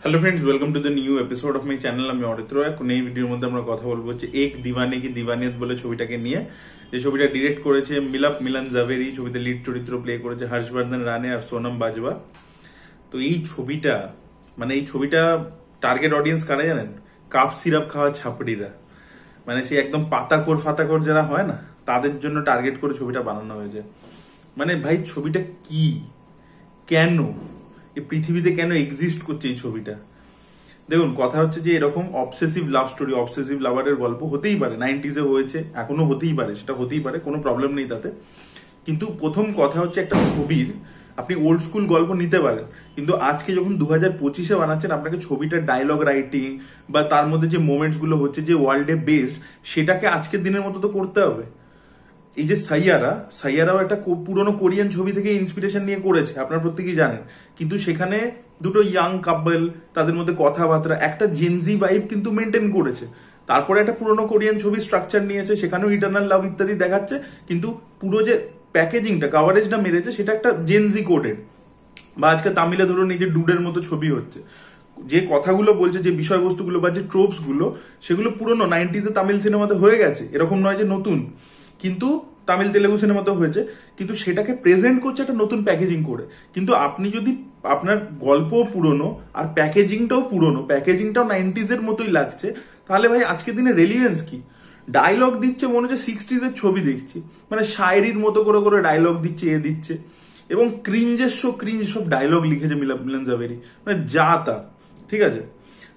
Hello friends, welcome to the new episode of my channel. আমি অরিত্র। এখন এই ভিডিওর মধ্যে আমরা কথা বলবো হচ্ছে এক দিওয়ানে কি দিওয়ানিয়ত বলে ছবিটাকে নিয়ে। যে ছবিটা ডিরেক্ট করেছে মিলাপ মিলন জাভেরি, ছবিতে লিড চরিত্র প্লে করেছে হর্ষবর্ধন রানে আর সোনম বাজওয়া। তো এই ছবিটা এই ছবিটা টার্গেট অডিয়েন্স কারা জানেন? কাপ সিরাপ খাওয়া ছাপড়িরা, সেই একদম পাতাকোর ফাতাকোর যারা হয় না, তাদের জন্য টার্গেট করে ছবিটা বানানো হয়েছে। ভাই ছবিটা কি, কেন এই পৃথিবীতে কেন এক্সিস্ট করছে এই ছবিটা? দেখুন, কথা হচ্ছে যে এরকম অবসেসিভ লাভ স্টোরি, অবসেসিভ লাভারের গল্প হতেই পারে, 90s হয়েছে, এখনো হতেই পারে, সেটা হতেই পারে, কোনো প্রবলেম নেই তাতে। কিন্তু প্রথম কথা হচ্ছে একটা ছবির আপনি ওল্ড স্কুল গল্প নিতে পারেন, কিন্তু আজকে যখন 2025-এ বানাচ্ছেন, আপনাকে ছবিটার ডায়লগ রাইটিং বা তার মধ্যে যে মোমেন্টস গুলো হচ্ছে যে ওয়ার্ল্ডে বেসড, সেটাকে আজকের দিনের মতো তো করতে হবে। এই যে সাইয়ারাও একটা পুরনো কোরিয়ান ছবি থেকে ইন্সপিরেশন নিয়ে করেছে, আপনারা প্রত্যেকেই জানেন। কিন্তু সেখানে দুটো ইয়াং কাপল, তাদের মধ্যে কথাবার্তা, একটা জেনজি ভাইব কিন্তু মেনটেন করেছে। তারপরে একটা পুরনো কোরিয়ান ছবি স্ট্রাকচার নিয়েছে, সেখানেও ইটারনাল লাভ ইত্যাদি দেখাচ্ছে, কিন্তু পুরো যে প্যাকেজিংটা, কাভারেজটা মেরেছে, সেটা একটা জেনজি কোডের। বা আজকে তামিলে ধরুন এই যে ডুডের মতো ছবি হচ্ছে, যে কথাগুলো বলছে, যে বিষয়বস্তুগুলো বা যে ট্রোপস গুলো, সেগুলো পুরনো 90s তামিল সিনেমাতে হয়ে গেছে, এরকম নয় যে নতুন। কিন্তু তামিল তেলেগু সিনেমাতে হয়েছে, কিন্তু সেটাকে প্রেজেন্ট করছে একটা নতুন প্যাকেজিং করে। কিন্তু আপনি যদি আপনার গল্পও পুরনো আর প্যাকেজিংটাও পুরনো, প্যাকেজিংটাও 90s মতোই লাগছে, তাহলে ভাই আজকের দিনে রেলিভেন্স কি? ডায়লগ দিচ্ছে মনে হচ্ছে 60s ছবি দেখছি, শায়েরির মতো করে করে ডায়লগ দিচ্ছে, দিচ্ছে, এবং ক্রিঞ্জ সব ডায়লগ লিখেছে মিলাপ মিলন জাভেরি, যা তা। ঠিক আছে,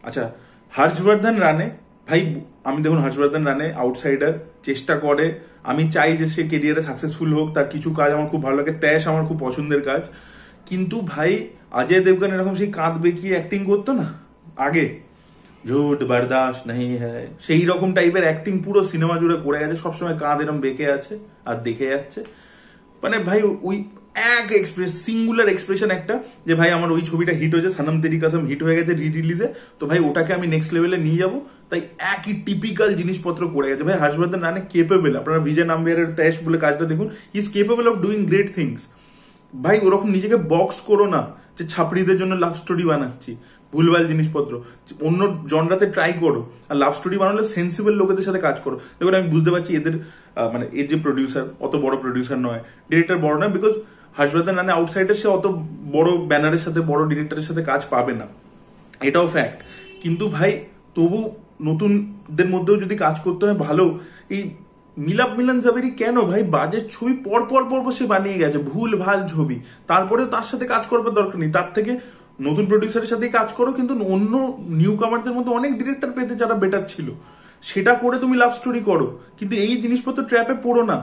আচ্ছা, হর্ষবর্ধন রানে, ভাই আমি দেখুন, হর্ষবর্ধন রানে আউটসাইডার, চেষ্টা করে, আমি চাই যে সে কেরিয়ারে সাকসেসফুল হোক, তার কিছু কাজ আমার খুব ভালো লাগে, ত্যাশ আমার খুব পছন্দের কাজ। কিন্তু ভাই অজয় দেবগন এরকম সেই কাঁধ বেঁকিয়ে অ্যাক্টিং করতো না আগে, ঝুট বরদাস্ত নেই হ্যায়, সেই রকম টাইপের অ্যাক্টিং পুরো সিনেমা জুড়ে করে গেছে, সবসময় কাঁধ এরকম বেঁকে আছে আর দেখে যাচ্ছে। ভাই ওই এক সিঙ্গুলার এক্সপ্রেশন একটা, যে ভাই আমার ওই ছবিটা হিট হয়েছে, সনম তেরি কসম হিট হয়ে গেছে রিলিজে, তো ভাই ওটাকে আমি নেক্সট লেভেলে নিয়ে যাবো, তাই একই টিপিক্যাল জিনিসপত্র করে গেছে। ভাই হর্ষবর্ধন রানে কেপেবল, আপনারা বিজয় নাম্বিয়ারের ত্যাশ বলে কাজটা দেখুন, he is capable of doing great things. ভাই ওরকম নিজেকে বক্স করো না যে ছাপড়িদের জন্য লাভ স্টোরি বানাচ্ছি, ভুলভাল জিনিসপত্র, অন্য জনরাতে ট্রাই করো, আর লাভ স্টোরি বানালে সেন্সিবল লোকেদের সাথে কাজ করো। দেখুন, আমি বুঝতে পারছি এদের এর যে প্রডিউসার, অত বড় প্রডিউসার নয়, ডিরেক্টর বড় নয়, বিকজ হর্ষবর্ধন রানে আউটসাইডার, সে অত বড় ব্যানারের সাথে, বড় ডিরেক্টরের সাথে কাজ পাবে না, এটাও ফ্যাক্ট। কিন্তু ভাই তবু নতুনদের মধ্যেও যদি কাজ করতে হয় ভালো, এই মিলাপ মিলন জাভেরি কেন ভাই বাজেট ছবি পর সে বানিয়ে গেছে, ভুল ভাল ছবি, তারপরে তার সাথে কাজ করবার দরকার নেই, তার থেকে নতুন প্রডিউসারের সাথেই কাজ করো, কিন্তু অন্য নিউ কামারদের মধ্যে অনেক ডিরেক্টর পেতে যারা বেটার ছিল, সেটা করে তুমি লাভ স্টোরি করো। কিন্তু এই জিনিসপত্র ট্র্যাপে পড়ো না,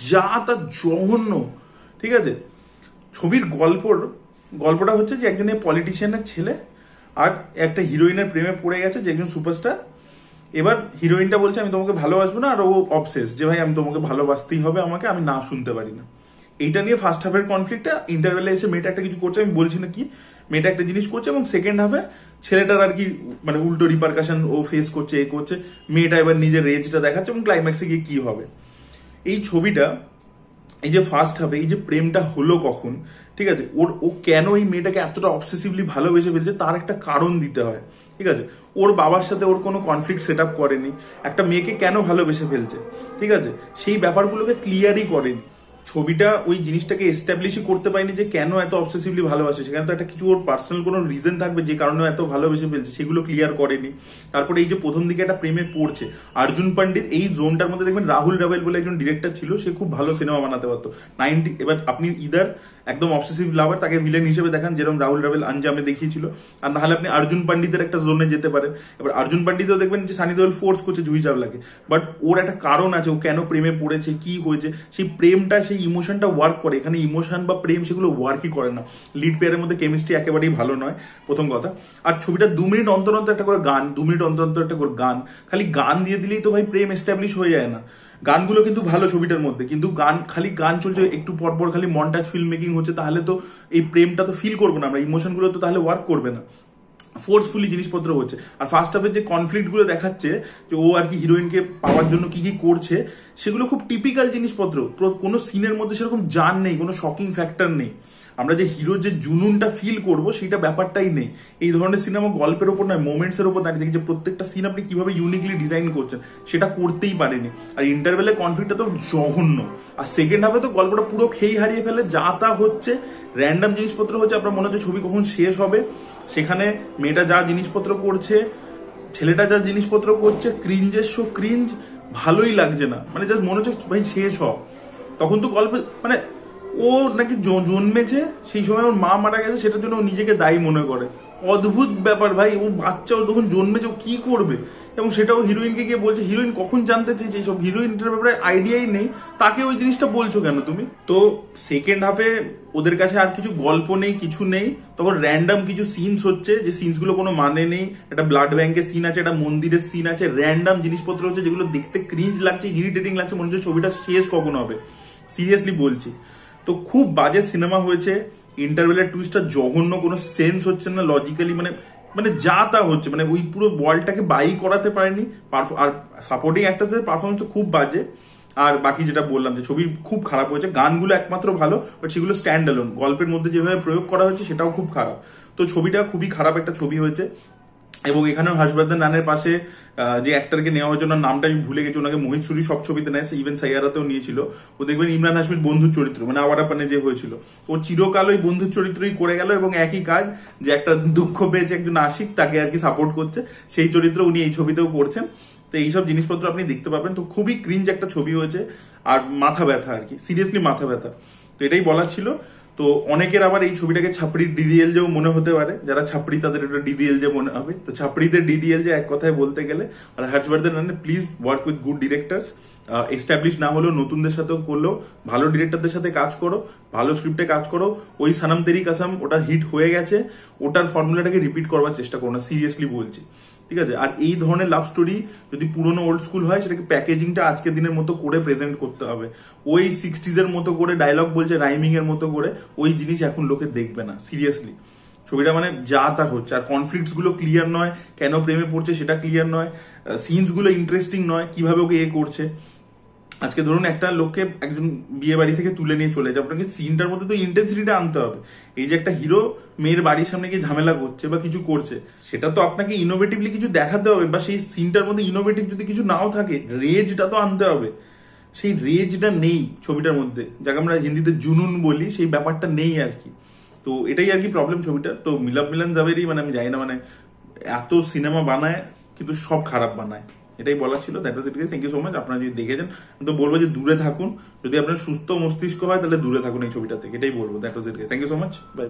যা তা জঘন্য। ঠিক আছে, ছবির গল্পটা হচ্ছে যে একজন পলিটিশিয়ানের ছেলে আর একটা হিরোইনের প্রেমে পড়ে গেছে, যে একজন সুপারস্টার। এবার হিরোইনটা বলছে আমি তোমাকে ভালোবাসবো না, আর ও অবসেস যে ভাই আমি তোমাকে ভালোবাসতেই হবে, আমাকে, আমি না শুনতে পারি না। এইটা নিয়ে ফার্স্ট হাফের কনফ্লিক্টটা, ইন্টারভেলে এসে মেয়েটা একটা কিছু করছে, আমি বলছি না কি, মেয়েটা একটা জিনিস করছে, এবং সেকেন্ড হাফে ছেলেটার আর কি উল্টো রিপারকাশন ও ফেস করছে, এ করছে, মেয়েটা এবার নিজের রেঞ্জটা দেখাচ্ছে, এবং ক্লাইম্যাক্সে গিয়ে কি হবে। এই ছবিটা, এই যে ফার্স্ট হাফে এই যে প্রেমটা হলো কখন, ঠিক আছে, ও কেন এই মেয়েটাকে এতটা অবসেসিভলি ভালোবেসে ফেলছে, তার একটা কারণ দিতে হয়। ঠিক আছে, ওর বাবার সাথে ওর কোনো কনফ্লিক্ট সেট আপ করেনি, একটা মেয়েকে কেন ভালোবেসে ফেলছে, ঠিক আছে, সেই ব্যাপারগুলোকে ক্লিয়ারই করেনি। ছবিটা ওই জিনিসটাকে এস্টাবলিশই করতে পারেনি যে কেন এত অবসেসিভলি ভালোবাসে, সেখানে তো একটা কিছু ওর পার্সোনাল কোনো রিজন থাকবে যে কারণে এত ভালোবেসে ফেলছে, সেগুলো ক্লিয়ার করেনি। তারপরে এই যে প্রথম দিকে একটা প্রেমে পড়ছে, অর্জুন পণ্ডিত এই জোনটার মধ্যে দেখবেন রাহুল রাভেল বলে একজন ডিরেক্টর ছিল, সে খুব ভালো সিনেমা বানাতে পারতো 90। এবার আপনি ইদার একদম অবসেসিভ লাভার, তাকে ভিলেন হিসেবে দেখান, যেরকম রাহুল রাভেল আঞ্জামে দেখিয়েছিল, আর নাহলে আপনি অর্জুন পণ্ডিতের একটা জোনে যেতে পারেন। এবার অর্জুন পণ্ডিতও দেখবেন যে সানি দেওয়াল ফোর্স করছে জুহি চাওলাকে, বাট ওর একটা কারণ আছে, ও কেন প্রেমে পড়েছে, কি হয়েছে, সেই প্রেমটা, সেই ইমোশনটা ওয়ার্ক করে। এখানে ইমোশন বা প্রেম সেগুলো ওয়ার্কই করে না, লিড পেয়ারের মধ্যে কেমিস্ট্রি একেবারেই ভালো নয়, প্রথম কথা। আর ছবিটা 2 মিনিট অন্তর অন্তর একটা করে গান, 2 মিনিট অন্তর অন্তর একটা করে গান, খালি গান দিয়ে দিলেই তো ভাই প্রেম এস্টাবলিশ হয়ে যায় না। গানগুলো কিন্তু ভালো ছবিটার মধ্যে, কিন্তু খালি গান চলছে, একটু পরপর খালি মন্টাজ ফিল্ম মেকিং হচ্ছে, তাহলে তো এই প্রেমটা তো ফিল করবো না আমরা, ইমোশনগুলো তো তাহলে ওয়ার্ক করবে না, ফোর্সফুলি জিনিসপত্র হচ্ছে। আর ফার্স্ট হাফের যে কনফ্লিক্ট গুলো দেখাচ্ছে, যে ও আর কি হিরোইনকে পাওয়ার জন্য কি কি করছে, সেগুলো খুব টিপিক্যাল জিনিসপত্র, কোনো সিনের মধ্যে সেরকম জান নেই, কোনো শকিং ফ্যাক্টর নেই। আমরা যে হিরোর যে জুনুনটা ফিল করবো সেটা ব্যাপারটাই নেই। এই ধরনের সিনেমা গল্পের ওপর নয়, মোমেন্টস এর উপর দাঁড়িয়ে থাকে যে প্রত্যেকটা সিন আপনি কিভাবে ইউনিকলি ডিজাইন করছেন সেটা করতেই পারেনি। আর ইন্টারভেলে কনফ্লিক্টটা তো জঘন্য, আর সেকেন্ড হাফে তো গল্পটা পুরো খেই হারিয়ে ফেলে, যা তা হচ্ছে, র্যান্ডম জিনিসপত্র হচ্ছে, আপনার মনে হচ্ছে ছবি কখন শেষ হবে। সেখানে মেয়েটা যা জিনিসপত্র করছে, ছেলেটা যা জিনিসপত্র করছে, ক্রিঞ্জের শো ক্রিঞ্জ, ভালোই লাগছে না, মানে জাস্ট মনে হচ্ছে ভাই শেষ হ। তখন তো গল্পে মানে ও নাকি জন্মেছে সেই সময় ওর মা মারা গেছে, সেটার জন্য ও নিজেকে দায়ী মনে করে। অদ্ভুত ব্যাপার ভাই, ও বাচ্চা, ও তখন জন্মেছে, ও কি করবে? এবং সেটাও হিরোইনকে গিয়ে বলছে। হিরোইন কখন জানতে চেয়েছে এইসব? হিরোইনটার ব্যাপারে আইডিয়াই নেই, তাকে ওই জিনিসটা বলছো কেন তুমি? তো সেকেন্ড হাফে ওদের কাছে আর কিছু গল্প নেই, কিছু নেই, তখন র্যান্ডম কিছু সিনস হচ্ছে, যে সিনস গুলো কোনো মানে নেই। একটা ব্লাড ব্যাংকের সিন আছে, একটা মন্দিরের সিন আছে, র্যান্ডম জিনিসপত্র হচ্ছে যেগুলো দেখতে ক্রিঞ্জ লাগছে, ইরিটেটিং লাগছে, মনে হচ্ছে ছবিটা শেষ কখন হবে, সিরিয়াসলি বলছি। তো খুব বাজে সিনেমা হয়েছে। ইন্টারভেলের টুইস্টটা জঘন্য, কোনো সেন্স হচ্ছে না লজিক্যালি, মানে মানে যা তা হচ্ছে, মানে ওই পুরো বলটাকে বাই করাতে পারেনি। আর সাপোর্টিং অ্যাক্টরসের পারফরমেন্স তো খুব বাজে। আর বাকি যেটা বললাম যে ছবি খুব খারাপ হয়েছে, গানগুলো একমাত্র ভালো, বাট সেগুলো স্ট্যান্ড অ্যালোন, গল্পের মধ্যে যেভাবে প্রয়োগ করা হয়েছে সেটাও খুব খারাপ। তো ছবিটা খুবই খারাপ একটা ছবি হয়েছে। এবং এখানেও হর্ষবর্ধন রানের পাশে যে অ্যাক্টরকে নেওয়া হয়েছে, ওনার নামটা আমি ভুলে গেছি, ওনাকে মোহিত সুরি সব ছবিতে নেয়, ইভেন সাইয়ারাতেও নিয়েছিল। ও দেখবেন ইমরান হাশমির বন্ধুর চরিত্র, মানে আওয়ারাপানে যে হয়েছিল, ও চিরকাল ওই বন্ধুর চরিত্রই করে গেল, এবং একই কাজ, যে একটা দুঃখ পেয়েছে একজন আশিক, তাকে আর কি সাপোর্ট করছে, সেই চরিত্র উনি এই ছবিতেও করছেন। তো এইসব জিনিসপত্র আপনি দেখতে পাবেন। তো খুবই ক্রিঞ্জ একটা ছবি হয়েছে, আর মাথা ব্যথা আর কি, সিরিয়াসলি মাথা ব্যথা। তো এটাই বলার ছিল। তো অনেকের আবার এই ছবিটাকে ছাপড়ির ডিডিএল যেও মনে হতে পারে, যারা ছাপড়ি তাদের এটা ডিডিএল যে মনে হবে। তো ছাপড়িদের ডিডিএল যে এক কথায় বলতে গেলে। আর Harshvardhan please work with good directors, establish না হলেও নতুনদের সাথেও করলেও ভালো ডিরেক্টরদের সাথে কাজ করো, ভালো স্ক্রিপ্টে কাজ করো। ওই সানাম তেরি কাসাম ওটা হিট হয়ে গেছে, ওটার ফর্মুলাটাকে রিপিট করবার চেষ্টা করো না, সিরিয়াসলি বলছি, ঠিক আছে? আর এই ধরনের লাভ স্টোরি যদি পুরোনো ওল্ড স্কুল হয়, সেটাকে প্যাকেজিংটা আজকের দিনের মতো করে প্রেজেন্ট করতে হবে। ওই 60s এর মতো করে ডায়লগ বলছে রাইমিং এর মতো করে, ওই জিনিস এখন লোকে দেখবে না, সিরিয়াসলি। ছবিটা মানে যা তা হচ্ছে, আর কনফ্লিক্টস গুলো ক্লিয়ার নয়, কেন প্রেমে পড়ছে সেটা ক্লিয়ার নয়, সিনস গুলো ইন্টারেস্টিং নয়, কিভাবে ওকে করছে। আজকে ধরুন একটা লোককে একজন বিয়ে বাড়ি থেকে তুলে নিয়ে চলে যায়, আপনাকে সিনটার মধ্যে তো ইন্টেন্সিটিটা আনতে হবে। এই যে একটা হিরো মেয়ের বাড়ির সামনে গিয়ে ঝামেলা করছে বা কিছু করছে, সেটা তো আপনাকে ইনোভেটিভলি কিছু দেখাতে হবে, বা সেই সিনটার মধ্যে ইনোভেটিভ যদি কিছু নাও থাকে, রেজটা তো আনতে হবে। সেই রেজটা নেই ছবিটার মধ্যে, যাকে আমরা হিন্দিতে জুনুন বলি, সেই ব্যাপারটা নেই আর কি। তো এটাই আর কি প্রবলেম ছবিটা। তো মিলাপ মিলন জাভেরি, মানে আমি জানি না, মানে এত সিনেমা বানায় কিন্তু সব খারাপ বানায়, এটাই বলা ছিল। That was it guys, thank you so much. আপনারা যদি দেখেছেন তো বলবো যে দূরে থাকুন, যদি আপনার সুস্থ মস্তিষ্ক হয় তাহলে দূরে থাকুন এই ছবিটা থেকে, এটাই বলবো। That was it guys, thank you so much, by.